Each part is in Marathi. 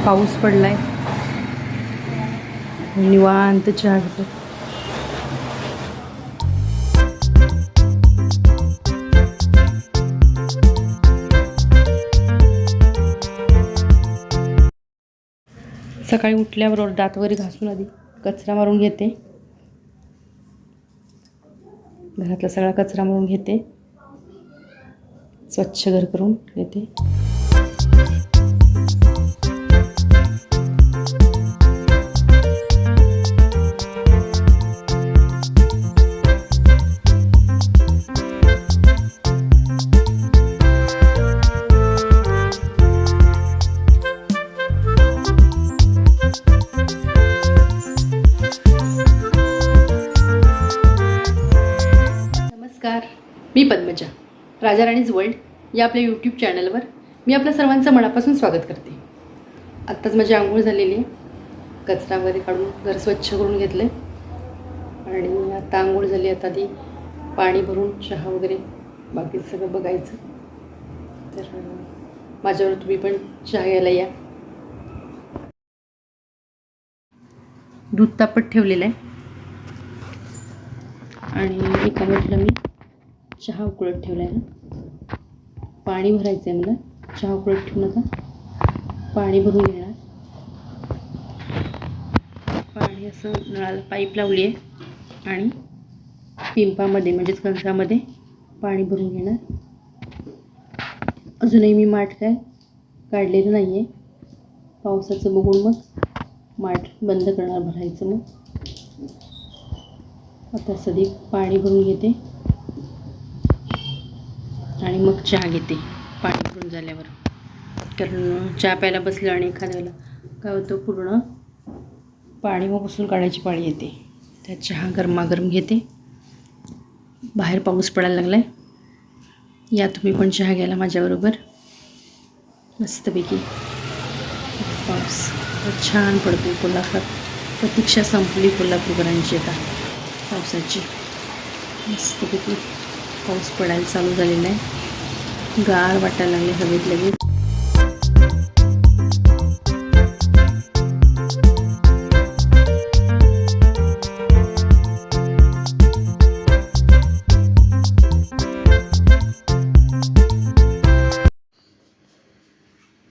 पाऊस पडलाय, निवांत चहा घेतो. सकाळी उठल्याबरोबर दात वगैरे घासून आधी कचरा मारून घेते. घरातला सगळा कचरा मारून घेते, स्वच्छ घर करून घेते. मी पद्मजा, राजा राणी वर्ल्ड या आपल्या यूट्यूब चॅनलवर मी आपल्या सर्वांचं मनापासून स्वागत करते. आत्ताच माझी आंघोळ झालेली आहे, कचरा वगैरे काढून घर स्वच्छ करून घेतले आणि आता आंघोळ झाली. आता आधी पाणी भरून चहा वगैरे बाकी सगळं बघायचं. तर माझ्यावर तुम्ही पण चहा घ्यायला या. दूध तापत ठेवलेलं आहे आणि एका बाजूला मी चहा उकळत ठेवला आहे ना. पाणी भरायचं आहे मला. चहा उकळत ठेवून आता पाणी भरून घेणार. पाणी असं नळाला पाईप लावली आहे आणि पिंपामध्ये म्हणजेच कणसामध्ये पाणी भरून घेणार. अजूनही मी माठ काय काढलेलं नाही आहे. पावसाचं बघून मग माठ बंद करणार भरायचं. मग आता सध्या पाणी भरून घेते आणि मग चहा घेते पाणी भरून झाल्यावर. कारण चहा प्यायला बसलं आणि एखाद्या वेळेला काय होतं, पूर्ण पाणी मग पुसून काढायची पाळी येते. त्यात चहा गरमागरम घेते. बाहेर पाऊस पडायला लागला आहे, या तुम्ही पण चहा घ्यायला माझ्याबरोबर. मस्तपैकी पाऊस छान पडतो. कोल्हापुरात प्रतीक्षा संपली कोल्हापूरकरांची आता पावसाची. मस्तपैकी पाऊस पडायला चालू झालेला आहे. गार वाटायला लागले हवेत लगेच.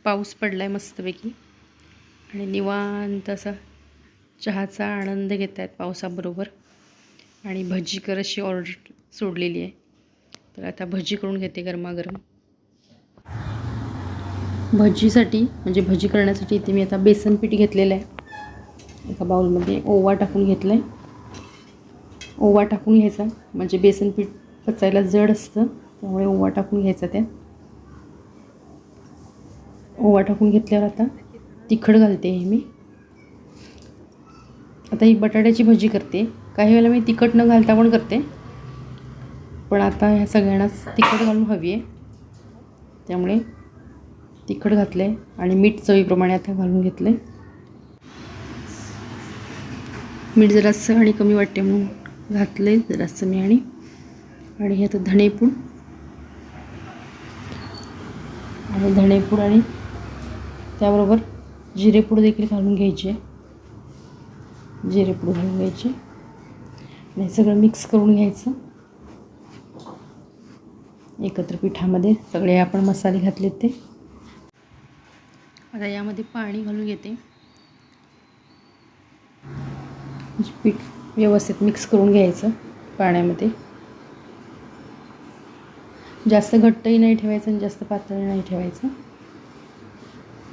पाऊस पडलाय मस्तपैकी आणि निवांत असा चहाचा आनंद घेत आहेत पावसाबरोबर. आणि भजीकर अशी ऑर्डर सोडलेली आहे, तर आता भजी करून घेते गरमागरम. भजीसाठी म्हणजे भजी करण्यासाठी इथे मी आता बेसन पीठ घेतलेलं आहे. एका बाउलमध्ये ओवा टाकून घेतलं आहे. ओवा टाकून घ्यायचा म्हणजे बेसन पीठ पचायला जड असतं, त्यामुळे ओवा टाकून घ्यायचा. त्यात ओवा टाकून घेतल्यावर आता तिखट घालते आहे मी. आता ही बटाट्याची भजी करते. काही वेळेला मी तिखट न घालता पण करते, पण आता ह्या सगळ्यांनाच तिखट घालून हवी आहे, त्यामुळे तिखट घातलं आहे. आणि मीठ चवीप्रमाणे आता घालून घेतलं आहे. मीठ जरासं आणि कमी वाटते म्हणून घातलं आहे जरासं मी. आणि हे आता धणेपूड आणि त्याबरोबर जिरेपूड देखील घालून घ्यायचे. जिरेपूड घालून घ्यायचे आणि सगळं मिक्स करून घ्यायचं एकत्र पिठामध्ये. सगळे आपण मसाले घातलेत ते. आता यामध्ये पाणी घालून घेते. पीठ व्यवस्थित मिक्स करून घ्यायचं पाण्यामध्ये. जास्त घट्टही नाही ठेवायचं आणि जास्त पातळही नाही ठेवायचं.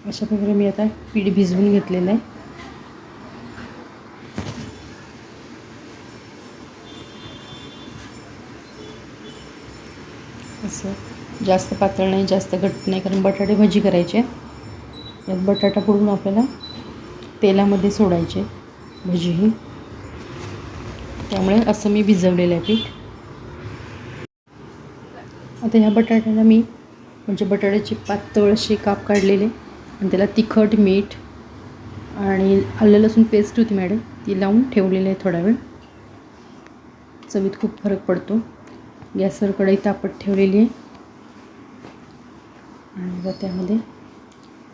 अशा प्रकारे मी आता पीठ भिजवून घेतलेलं आहे. असं जास्त पातळ नाही जास्त घट्ट नाही, कारण बटाटे भजी करायचे. यात बटाटा फोडून आपल्याला तेलामध्ये सोडायचे भजी ही, त्यामुळे असं मी भिजवलेलं आहे पीठ. आता ह्या बटाट्याला मी म्हणजे बटाट्याचे पातळ असे काप काढलेले आणि त्याला तिखट मीठ आणि आलं लसूण पेस्ट होती मॅडम, ती लावून ठेवलेलं आहे थोडा वेळ. चवीत खूप फरक पडतो. गॅसवर कढई तापत ठेवलेली आहे आणि त्यामध्ये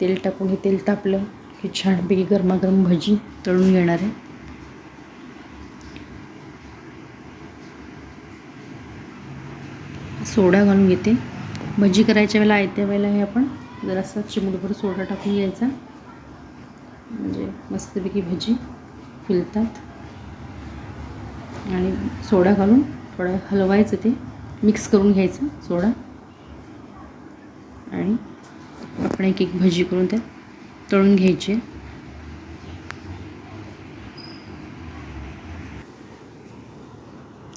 तेल टाकून हे तेल तापलं ही छानपैकी गरमागरम भजी तळून घेणार आहे. सोडा घालून घेते. भजी करायच्या वेळेला आयत्या वेळेला हे आपण जरासा चिमूटभर सोडा टाकून घ्यायचा, म्हणजे मस्तपैकी भजी फुलतात. आणि सोडा घालून थोडं हलवायचं, ते मिक्स करून घ्यायचं सोडा. आणि आपण एक एक भजी करून त्यात तळून घ्यायची.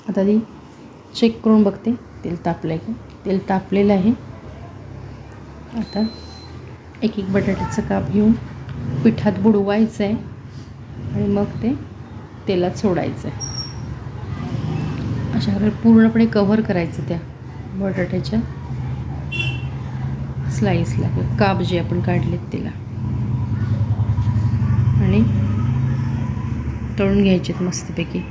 आता ती चेक करून बघते तेल तापलं आहे का. तेल तापलेलं आहे. आता एक एक बटाट्याचं काप घेऊन पिठात बुडवायचं आहे आणि मग ते तेलात सोडायचं आहे. अशा प्रकारे पूर्णपणे कव्हर करायचं त्या बटाट्याच्या स्लाईसला, काप जे आपण काढलेत त्याला, आणि तळून घ्यायचेत मस्तपैकी.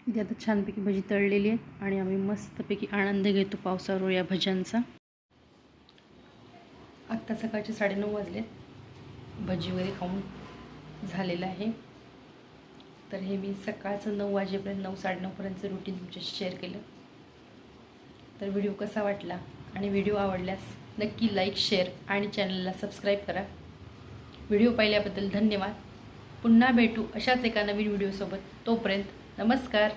इथे आता छानपैकी भजी तळलेली आहेत आणि आम्ही मस्तपैकी आनंद घेतो पावसावर या भज्यांचा. आत्ता सकाळचे 9:30 वाजलेत. भजी वगैरे खाऊन झालेलं आहे. तर हे मी सकाळचं 9 वाजेपर्यंत 9-9:30पर्यंतचं रुटीन तुमच्याशी शेअर केलं. तर व्हिडिओ कसा वाटला आणि व्हिडिओ आवडल्यास नक्की लाईक, शेअर आणि चॅनलला सबस्क्राईब करा. व्हिडिओ पाहिल्याबद्दल धन्यवाद. पुन्हा भेटू अशाच एका नवीन व्हिडिओसोबत. तोपर्यंत नमस्कार.